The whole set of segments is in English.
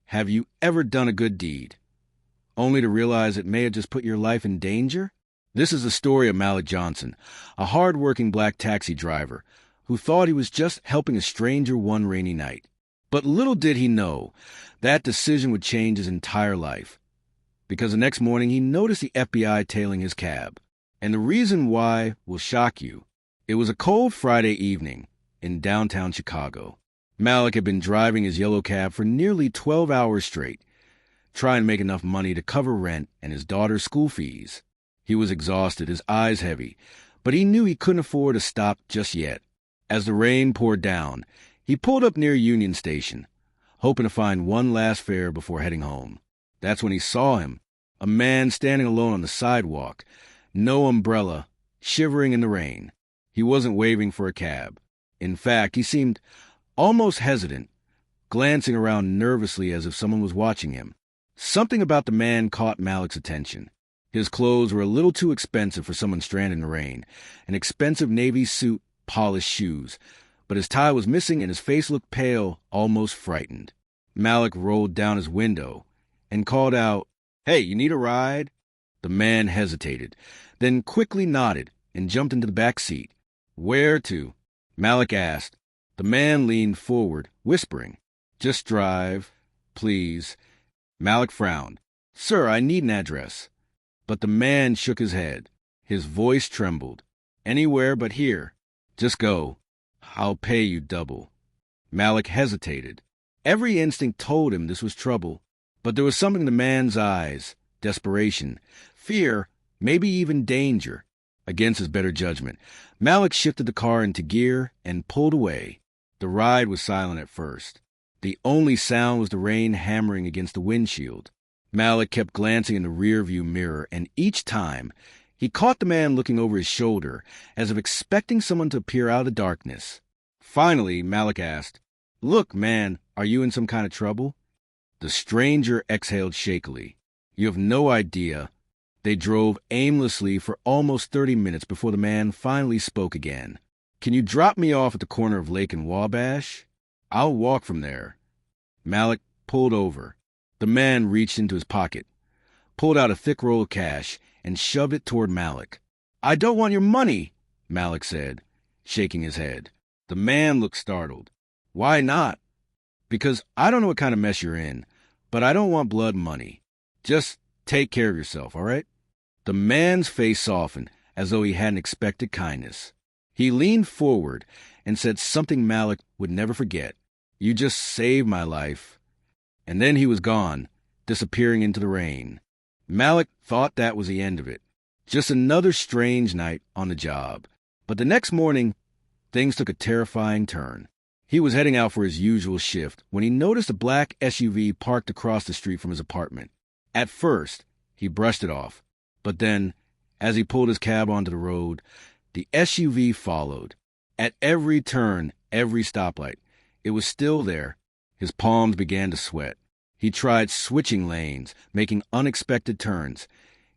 Have you ever done a good deed, only to realize it may have just put your life in danger? This is the story of Malik Johnson, a hard-working black taxi driver who thought he was just helping a stranger one rainy night. But little did he know that decision would change his entire life, because the next morning he noticed the FBI tailing his cab. And the reason why will shock you. It was a cold Friday evening in downtown Chicago. Malik had been driving his yellow cab for nearly 12 hours straight, trying to make enough money to cover rent and his daughter's school fees. He was exhausted, his eyes heavy, but he knew he couldn't afford to stop just yet. As the rain poured down, he pulled up near Union Station, hoping to find one last fare before heading home. That's when he saw him, a man standing alone on the sidewalk, no umbrella, shivering in the rain. He wasn't waving for a cab. In fact, he seemed almost hesitant, glancing around nervously as if someone was watching him. Something about the man caught Malik's attention. His clothes were a little too expensive for someone stranded in the rain, an expensive navy suit, polished shoes, but his tie was missing and his face looked pale, almost frightened. Malik rolled down his window and called out, "Hey, you need a ride?" The man hesitated, then quickly nodded and jumped into the back seat. "Where to?" Malik asked. The man leaned forward, whispering, "Just drive, please." Malik frowned. "Sir, I need an address." But the man shook his head. His voice trembled. "Anywhere but here. Just go. I'll pay you double." Malik hesitated. Every instinct told him this was trouble, but there was something in the man's eyes, desperation, fear, maybe even danger. Against his better judgment, Malik shifted the car into gear and pulled away. The ride was silent at first. The only sound was the rain hammering against the windshield. Malik kept glancing in the rearview mirror, and each time he caught the man looking over his shoulder, as if expecting someone to appear out of the darkness. Finally, Malik asked, "Look, man, are you in some kind of trouble?" The stranger exhaled shakily. "You have no idea." They drove aimlessly for almost 30 minutes before the man finally spoke again. "Can you drop me off at the corner of Lake and Wabash? I'll walk from there." Malik pulled over. The man reached into his pocket, pulled out a thick roll of cash, and shoved it toward Malik. "I don't want your money," Malik said, shaking his head. The man looked startled. "Why not?" "Because I don't know what kind of mess you're in, but I don't want blood money. Just take care of yourself, all right?" The man's face softened, as though he hadn't expected kindness. He leaned forward and said something Malik would never forget. "You just saved my life." And then he was gone, disappearing into the rain. Malik thought that was the end of it. Just another strange night on the job. But the next morning, things took a terrifying turn. He was heading out for his usual shift when he noticed a black SUV parked across the street from his apartment. At first, he brushed it off. But then, as he pulled his cab onto the road, the SUV followed. At every turn, every stoplight, it was still there. His palms began to sweat. He tried switching lanes, making unexpected turns,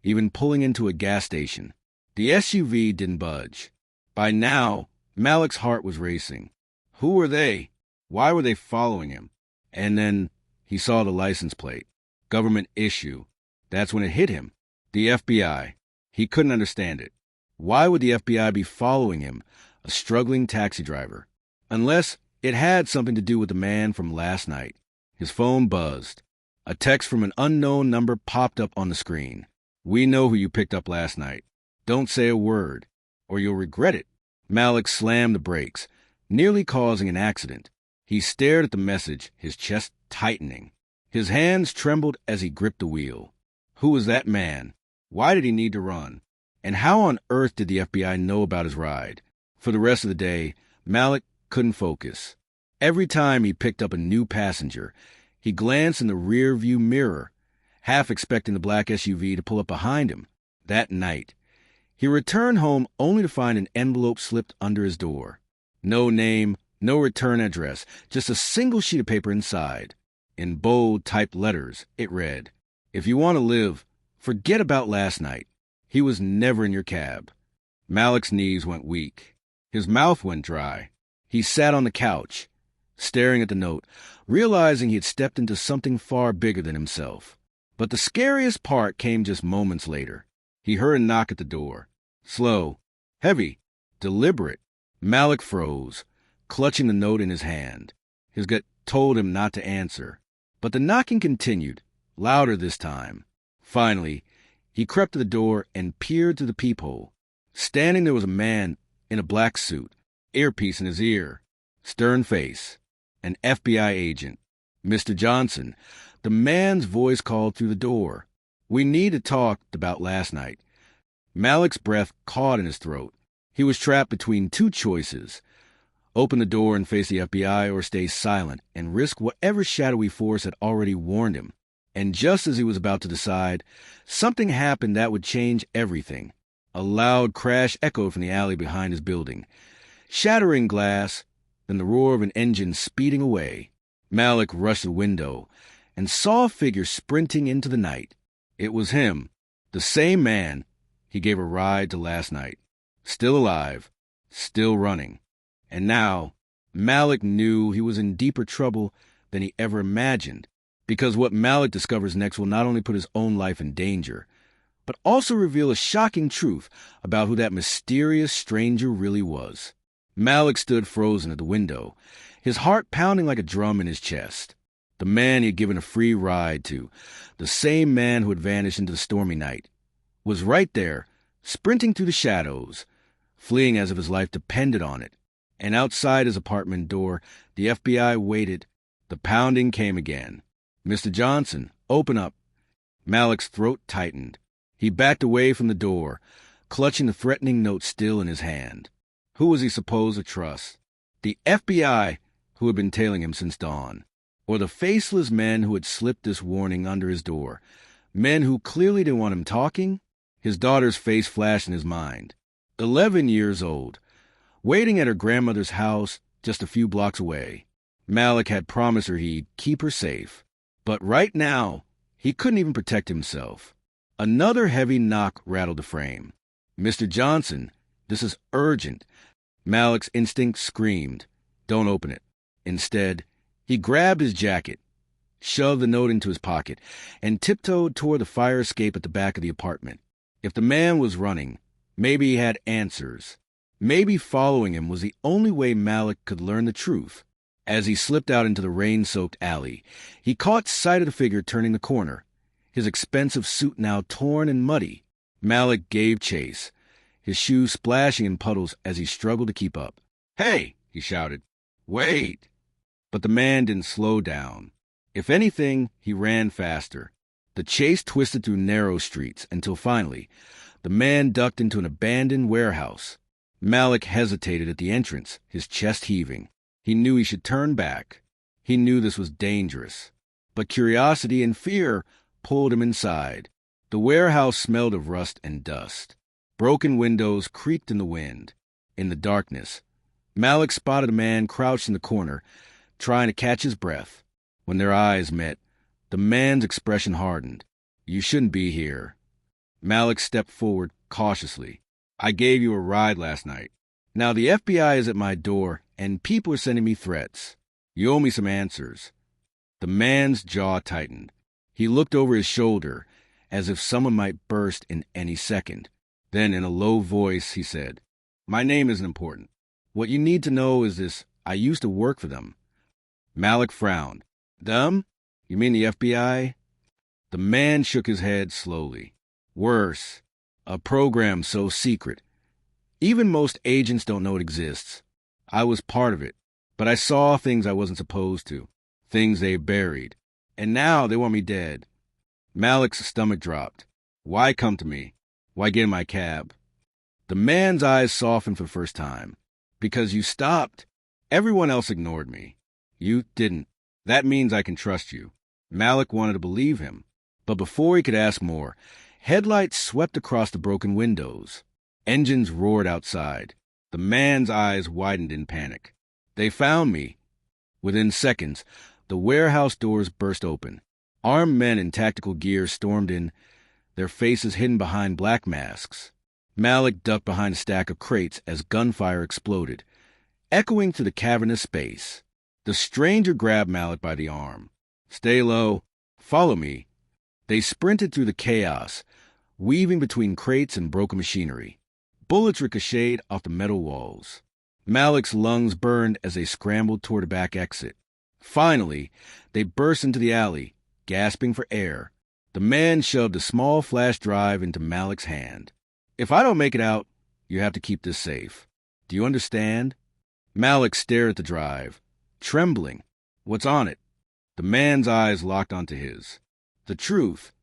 even pulling into a gas station. The SUV didn't budge. By now, Malik's heart was racing. Who were they? Why were they following him? And then he saw the license plate. Government issue. That's when it hit him. The FBI. He couldn't understand it. Why would the FBI be following him, a struggling taxi driver? Unless it had something to do with the man from last night. His phone buzzed. A text from an unknown number popped up on the screen. "We know who you picked up last night. Don't say a word, or you'll regret it." Malik slammed the brakes, nearly causing an accident. He stared at the message, his chest tightening. His hands trembled as he gripped the wheel. Who was that man? Why did he need to run? And how on earth did the FBI know about his ride? For the rest of the day, Malik couldn't focus. Every time he picked up a new passenger, he glanced in the rear-view mirror, half expecting the black SUV to pull up behind him. That night, he returned home only to find an envelope slipped under his door. No name, no return address, just a single sheet of paper inside. In bold typed letters, it read, "If you want to live, forget about last night. He was never in your cab." Malik's knees went weak. His mouth went dry. He sat on the couch, staring at the note, realizing he had stepped into something far bigger than himself. But the scariest part came just moments later. He heard a knock at the door. Slow, heavy, deliberate. Malik froze, clutching the note in his hand. His gut told him not to answer. But the knocking continued, louder this time. Finally, he crept to the door and peered through the peephole. Standing there was a man in a black suit, earpiece in his ear, stern face, an FBI agent. Mr. Johnson. The man's voice called through the door. We need to talk about last night. Malik's breath caught in his throat. He was trapped between two choices. Open the door and face the FBI, or stay silent and risk whatever shadowy force had already warned him. And just as he was about to decide, something happened that would change everything. A loud crash echoed from the alley behind his building, shattering glass, then the roar of an engine speeding away. Malik rushed to the window and saw a figure sprinting into the night. It was him, the same man he gave a ride to last night. Still alive, still running. And now, Malik knew he was in deeper trouble than he ever imagined, because what Malik discovers next will not only put his own life in danger, but also reveal a shocking truth about who that mysterious stranger really was. Malik stood frozen at the window, his heart pounding like a drum in his chest. The man he had given a free ride to, the same man who had vanished into the stormy night, was right there, sprinting through the shadows, fleeing as if his life depended on it. And outside his apartment door, the FBI waited. The pounding came again. Mr. Johnson, open up. Malik's throat tightened. He backed away from the door, clutching the threatening note still in his hand. Who was he supposed to trust? The FBI, who had been tailing him since dawn, or the faceless men who had slipped this warning under his door, men who clearly didn't want him talking? His daughter's face flashed in his mind. 11 years old, waiting at her grandmother's house just a few blocks away. Malik had promised her he'd keep her safe. But right now, he couldn't even protect himself. Another heavy knock rattled the frame. Mr. Johnson, this is urgent. Malik's instinct screamed, don't open it. Instead, he grabbed his jacket, shoved the note into his pocket, and tiptoed toward the fire escape at the back of the apartment. If the man was running, maybe he had answers. Maybe following him was the only way Malik could learn the truth. As he slipped out into the rain-soaked alley, he caught sight of the figure turning the corner, his expensive suit now torn and muddy. Malik gave chase, his shoes splashing in puddles as he struggled to keep up. "Hey!" he shouted. "Wait!" But the man didn't slow down. If anything, he ran faster. The chase twisted through narrow streets until finally, the man ducked into an abandoned warehouse. Malik hesitated at the entrance, his chest heaving. He knew he should turn back. He knew this was dangerous. But curiosity and fear pulled him inside. The warehouse smelled of rust and dust. Broken windows creaked in the wind. In the darkness, Malik spotted a man crouched in the corner, trying to catch his breath. When their eyes met, the man's expression hardened. "You shouldn't be here." Malik stepped forward cautiously. "I gave you a ride last night. Now the FBI is at my door, and people are sending me threats. You owe me some answers." The man's jaw tightened. He looked over his shoulder, as if someone might burst in any second. Then, in a low voice, he said, "My name isn't important. What you need to know is this: I used to work for them." Malik frowned. "Them? You mean the FBI?" The man shook his head slowly. "Worse. A program so secret. Even most agents don't know it exists. I was part of it, but I saw things I wasn't supposed to, things they buried. And now they want me dead." Malik's stomach dropped. "Why come to me? Why get in my cab?" The man's eyes softened for the first time. "Because you stopped. Everyone else ignored me. You didn't. That means I can trust you." Malik wanted to believe him. But before he could ask more, headlights swept across the broken windows. Engines roared outside. The man's eyes widened in panic. "They found me." Within seconds, the warehouse doors burst open. Armed men in tactical gear stormed in, their faces hidden behind black masks. Malik ducked behind a stack of crates as gunfire exploded, echoing through the cavernous space. The stranger grabbed Malik by the arm. "Stay low. Follow me." They sprinted through the chaos, weaving between crates and broken machinery. Bullets ricocheted off the metal walls. Malik's lungs burned as they scrambled toward a back exit. Finally, they burst into the alley, gasping for air. The man shoved a small flash drive into Malik's hand. "If I don't make it out, you have to keep this safe. Do you understand?" Malik stared at the drive, trembling. "What's on it?" The man's eyes locked onto his. "The truth."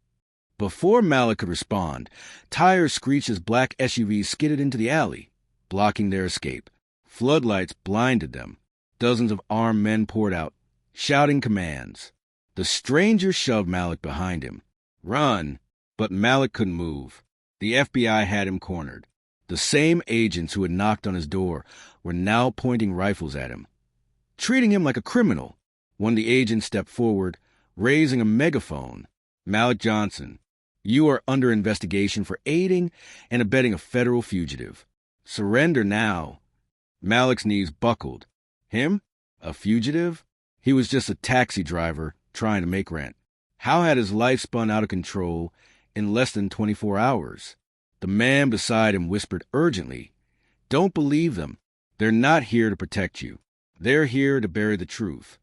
Before Malik could respond, tires screeched as black SUVs skidded into the alley, blocking their escape. Floodlights blinded them. Dozens of armed men poured out, shouting commands. The stranger shoved Malik behind him. "Run!" But Malik couldn't move. The FBI had him cornered. The same agents who had knocked on his door were now pointing rifles at him, treating him like a criminal. One of the agents stepped forward, raising a megaphone. "Malik Johnson, you are under investigation for aiding and abetting a federal fugitive. Surrender now." Malik's knees buckled. Him? A fugitive? He was just a taxi driver trying to make rent. How had his life spun out of control in less than 24 hours? The man beside him whispered urgently, "Don't believe them. They're not here to protect you. They're here to bury the truth."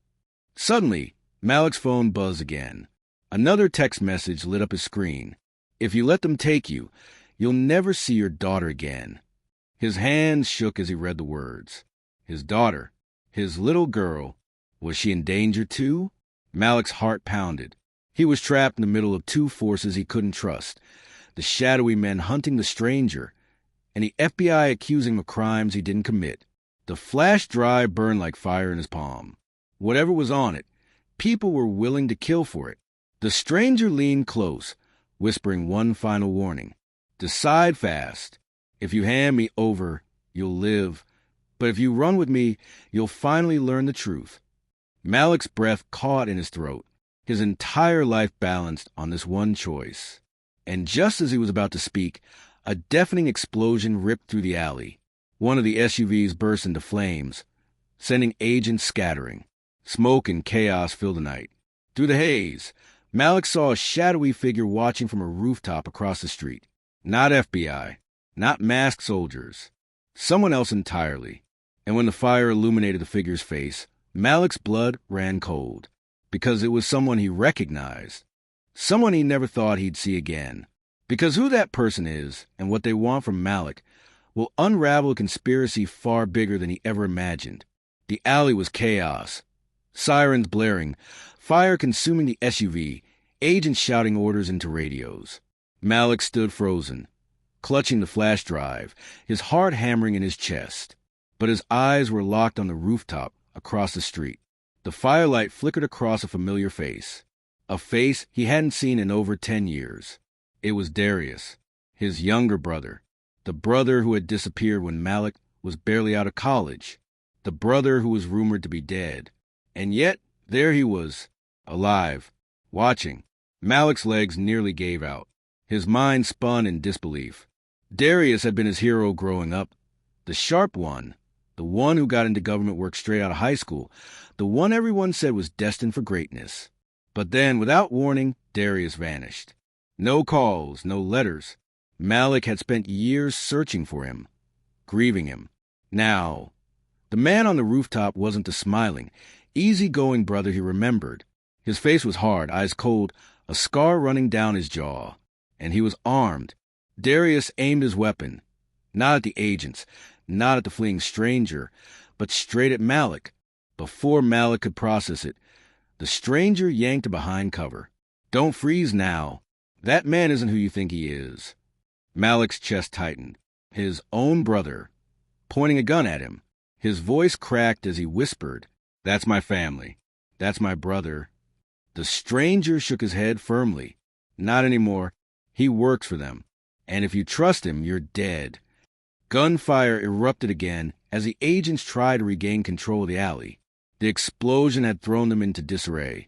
Suddenly, Malik's phone buzzed again. Another text message lit up his screen. "If you let them take you, you'll never see your daughter again." His hands shook as he read the words. His daughter, his little girl, was she in danger too? Malik's heart pounded. He was trapped in the middle of two forces he couldn't trust: the shadowy men hunting the stranger, and the FBI accusing him of crimes he didn't commit. The flash drive burned like fire in his palm. Whatever was on it, people were willing to kill for it. The stranger leaned close, whispering one final warning. "Decide fast. If you hand me over, you'll live. But if you run with me, you'll finally learn the truth." Malik's breath caught in his throat. His entire life balanced on this one choice. And just as he was about to speak, a deafening explosion ripped through the alley. One of the SUVs burst into flames, sending agents scattering. Smoke and chaos filled the night. Through the haze, Malik saw a shadowy figure watching from a rooftop across the street. Not FBI, not masked soldiers, someone else entirely. And when the fire illuminated the figure's face, Malik's blood ran cold, because it was someone he recognized, someone he never thought he'd see again. Because who that person is and what they want from Malik will unravel a conspiracy far bigger than he ever imagined. The alley was chaos. Sirens blaring, fire consuming the SUV, agents shouting orders into radios. Malik stood frozen, clutching the flash drive, his heart hammering in his chest. But his eyes were locked on the rooftop across the street. The firelight flickered across a familiar face, a face he hadn't seen in over 10 years. It was Darius, his younger brother, the brother who had disappeared when Malik was barely out of college, the brother who was rumored to be dead. And yet, there he was, alive, watching. Malik's legs nearly gave out. His mind spun in disbelief. Darius had been his hero growing up, the sharp one, the one who got into government work straight out of high school, the one everyone said was destined for greatness. But then, without warning, Darius vanished. No calls, no letters. Malik had spent years searching for him, grieving him. Now, the man on the rooftop wasn't the smiling, easygoing brother he remembered. His face was hard, eyes cold, a scar running down his jaw. And he was armed. Darius aimed his weapon, not at the agents, not at the fleeing stranger, but straight at Malik. Before Malik could process it, the stranger yanked him behind cover. "Don't freeze now. That man isn't who you think he is." Malik's chest tightened. His own brother, pointing a gun at him. His voice cracked as he whispered, "That's my family. That's my brother." The stranger shook his head firmly. "Not anymore. He works for them. And if you trust him, you're dead." Gunfire erupted again as the agents tried to regain control of the alley. The explosion had thrown them into disarray.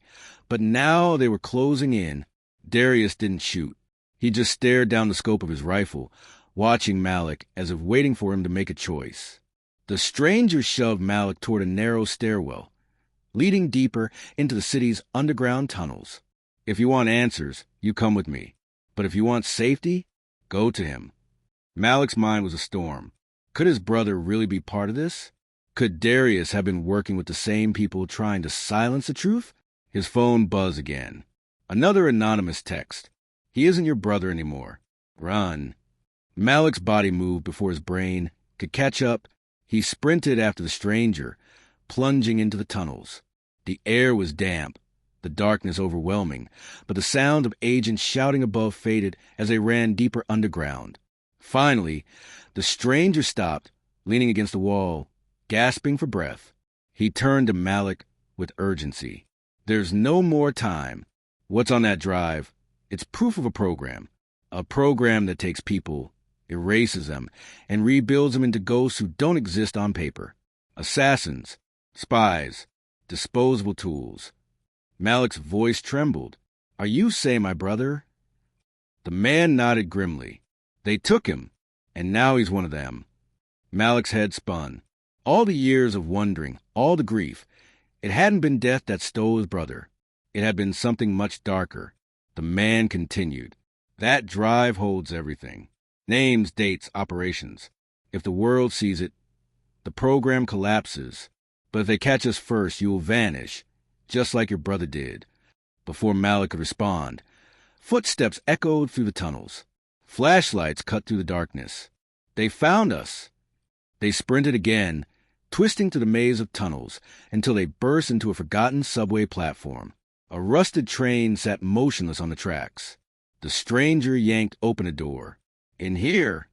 But now they were closing in. Darius didn't shoot. He just stared down the scope of his rifle, watching Malik as if waiting for him to make a choice. The stranger shoved Malik toward a narrow stairwell, leading deeper into the city's underground tunnels. If you want answers, you come with me. But if you want safety, go to him. Malik's mind was a storm. Could his brother really be part of this? Could Darius have been working with the same people trying to silence the truth? His phone buzzed again. Another anonymous text. He isn't your brother anymore. Run. Malik's body moved before his brain could catch up. He sprinted after the stranger, plunging into the tunnels. The air was damp, the darkness overwhelming, but the sound of agents shouting above faded as they ran deeper underground. Finally, the stranger stopped, leaning against the wall, gasping for breath. He turned to Malik with urgency. There's no more time. What's on that drive? It's proof of a program that takes people, erases them, and rebuilds them into ghosts who don't exist on paper. Assassins, spies, disposable tools. Malik's voice trembled. Are you saying my brother? The man nodded grimly. They took him, and now he's one of them. Malik's head spun. All the years of wondering, all the grief. It hadn't been death that stole his brother. It had been something much darker. The man continued. That drive holds everything. Names, dates, operations. If the world sees it, the program collapses. But if they catch us first, you will vanish, just like your brother did. Before Malik could respond, footsteps echoed through the tunnels. Flashlights cut through the darkness. They found us. They sprinted again, twisting through the maze of tunnels until they burst into a forgotten subway platform. A rusted train sat motionless on the tracks. The stranger yanked open a door. In here.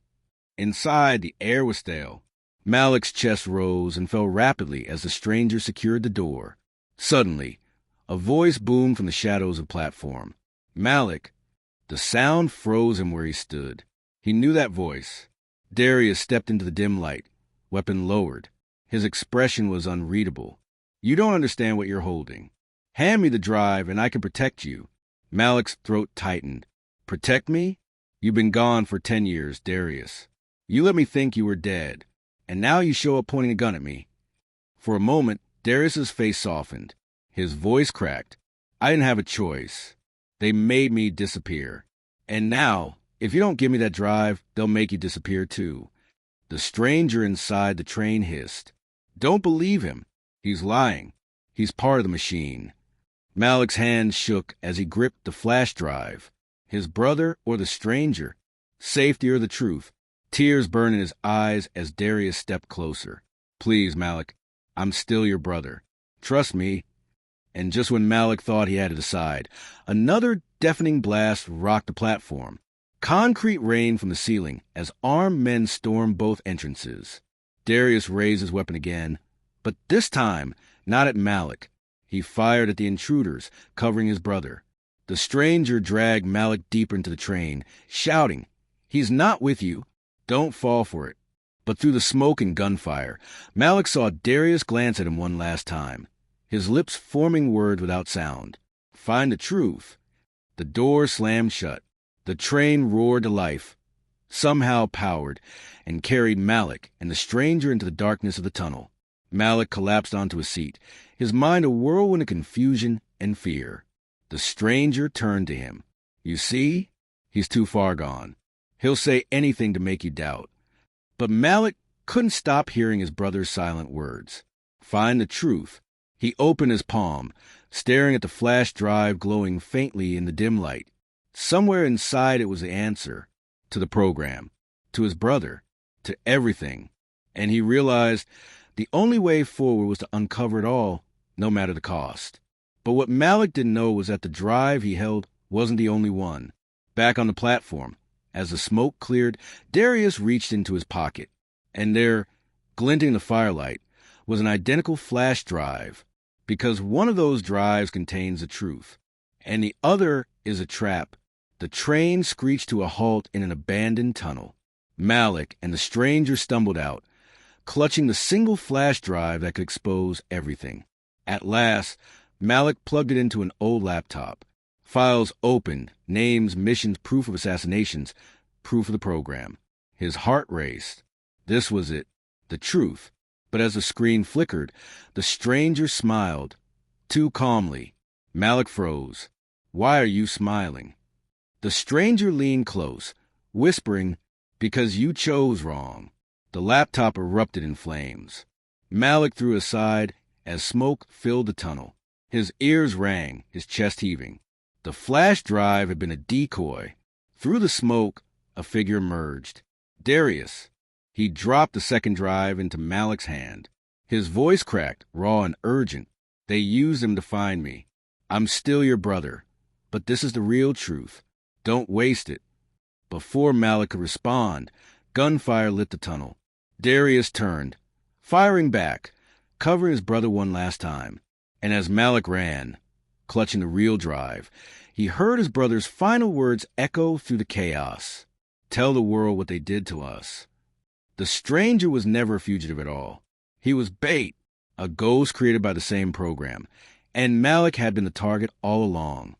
Inside, the air was stale. Malik's chest rose and fell rapidly as the stranger secured the door. Suddenly, a voice boomed from the shadows of the platform. Malik. The sound froze him where he stood. He knew that voice. Darius stepped into the dim light, weapon lowered. His expression was unreadable. You don't understand what you're holding. Hand me the drive and I can protect you. Malik's throat tightened. Protect me? You've been gone for 10 years, Darius. You let me think you were dead, and now you show up pointing a gun at me. For a moment, Darius's face softened. His voice cracked. I didn't have a choice. They made me disappear. And now, if you don't give me that drive, they'll make you disappear too. The stranger inside the train hissed. Don't believe him. He's lying. He's part of the machine. Malik's hand shook as he gripped the flash drive. His brother or the stranger? Safety or the truth? Tears burned in his eyes as Darius stepped closer. Please, Malik, I'm still your brother. Trust me. And just when Malik thought he had to decide, another deafening blast rocked the platform. Concrete rained from the ceiling as armed men stormed both entrances. Darius raised his weapon again, but this time not at Malik. He fired at the intruders, covering his brother. The stranger dragged Malik deeper into the train, shouting, He's not with you. Don't fall for it. But through the smoke and gunfire, Malik saw Darius glance at him one last time, his lips forming words without sound. Find the truth. The door slammed shut. The train roared to life, somehow powered, and carried Malik and the stranger into the darkness of the tunnel. Malik collapsed onto his seat, his mind a whirlwind of confusion and fear. The stranger turned to him. You see? He's too far gone. He'll say anything to make you doubt. But Malik couldn't stop hearing his brother's silent words. Find the truth. He opened his palm, staring at the flash drive glowing faintly in the dim light. Somewhere inside it was the answer to the program, to his brother, to everything. And he realized the only way forward was to uncover it all, no matter the cost. But what Malik didn't know was that the drive he held wasn't the only one. Back on the platform, as the smoke cleared, Darius reached into his pocket, and there, glinting in the firelight, was an identical flash drive, because one of those drives contains the truth, and the other is a trap. The train screeched to a halt in an abandoned tunnel. Malik and the stranger stumbled out, clutching the single flash drive that could expose everything. At last, Malik plugged it into an old laptop. Files opened, names, missions, proof of assassinations, proof of the program. His heart raced. This was it, the truth. But as the screen flickered, the stranger smiled, Too calmly, Malik froze. "Why are you smiling?" The stranger leaned close, whispering, "Because you chose wrong." The laptop erupted in flames. Malik threw aside as smoke filled the tunnel. His ears rang, his chest heaving. The flash drive had been a decoy. Through the smoke, a figure emerged. Darius. He dropped the second drive into Malik's hand. His voice cracked, raw and urgent. "They used him to find me. I'm still your brother. But this is the real truth. Don't waste it." Before Malik could respond, gunfire lit the tunnel. Darius turned, firing back, covering his brother one last time. And as Malik ran, clutching the real drive, he heard his brother's final words echo through the chaos. "Tell the world what they did to us." The stranger was never a fugitive at all. He was bait, a ghost created by the same program, and Malik had been the target all along.